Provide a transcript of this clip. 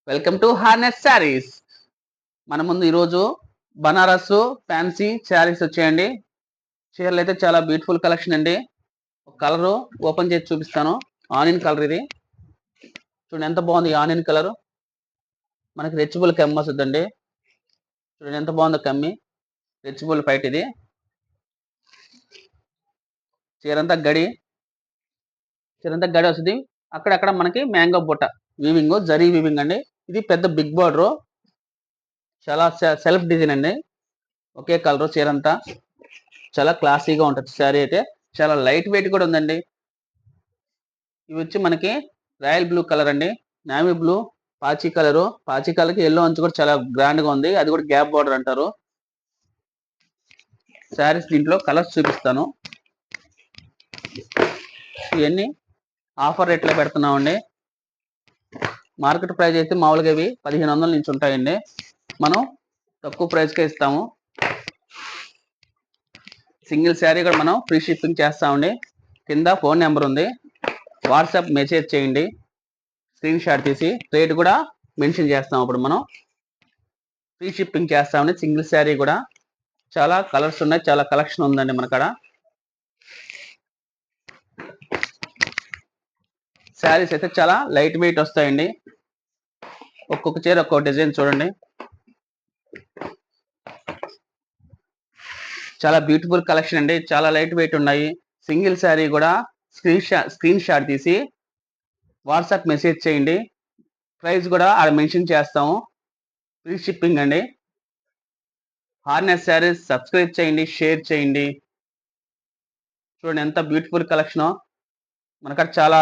Welcome to harness saris. మన ముందు ఈరోజు బనారస్ ఫ్యాన్సీ శారీస్ వచ్చాయండి. చీరలు అయితే చాలా బ్యూటిఫుల్ కలెక్షన్ అండి. కలరు ఓపెన్ చేసి చూపిస్తాను. ఆనియన్ కలర్ ఇది. చూడండి ఎంత బాగుంది ఆనియన్ కలర్. మనకి రెచ్చిబుల్ కమ్మి వస్తుందండి. చూడండి ఎంత బాగుందో కమ్మి. రెచ్చిబుల్ ఫైట్ ఇది. చీరంతా గడి వస్తుంది. అక్కడక్కడ మనకి మ్యాంగో బుట్ట వీవింగ్, జరీ వీవింగ్ అండి. ఇది పెద్ద బిగ్ బార్డర్, చాలా సెల్ఫ్ డిజైన్ అండి. ఒకే కలర్ చీరంతా చాలా క్లాసీగా ఉంటుంది. శారీ అయితే చాలా లైట్ వెయిట్ కూడా ఉందండి. ఇవి వచ్చి మనకి రాయల్ బ్లూ కలర్ అండి, నావీ బ్లూ, పాచి కలర్కి ఎల్లో అంచు కూడా చాలా గ్రాండ్ గా ఉంది. అది కూడా గ్యాప్ బార్డర్ అంటారు. శారీస్ దీంట్లో కలర్స్ చూపిస్తాను. ఇవన్నీ ఆఫర్ రేట్లో పెడుతున్నామండి. మార్కెట్ ప్రైస్ అయితే మామూలుగా ఇవి 1500 నుంచి ఉంటాయండి. మనం తక్కువ ప్రైస్కే ఇస్తాము. సింగిల్ శారీ కూడా మనం ఫ్రీ షిప్పింగ్ చేస్తామండి. కింద ఫోన్ నెంబర్ ఉంది, వాట్సాప్ మెసేజ్ చేయండి, స్క్రీన్ షాట్ తీసి రేట్ కూడా మెన్షన్ చేస్తాం. అప్పుడు మనం ఫ్రీ షిప్పింగ్ చేస్తామండి. సింగిల్ శారీ కూడా చాలా కలర్స్ ఉన్నాయి, చాలా కలెక్షన్ ఉందండి మన కాడ. శారీస్ అయితే చాలా లైట్ వెయిట్ వస్తాయండి. ఒక్కొక్క చీర ఒక్కొక్క డిజైన్ చూడండి. చాలా బ్యూటిఫుల్ కలెక్షన్ అండి. చాలా లైట్ వెయిట్ ఉన్నాయి. సింగిల్ శారీ కూడా స్క్రీన్ షాట్ తీసి వాట్సాప్ మెసేజ్ చేయండి. ప్రైస్ కూడా ఆడ మెన్షన్ చేస్తాము. ఫ్రీ షిప్పింగ్ అండి. హార్నెస్ శారీస్ సబ్స్క్రైబ్ చేయండి, షేర్ చేయండి. చూడండి ఎంత బ్యూటిఫుల్ కలెక్షన్. మనకాడ చాలా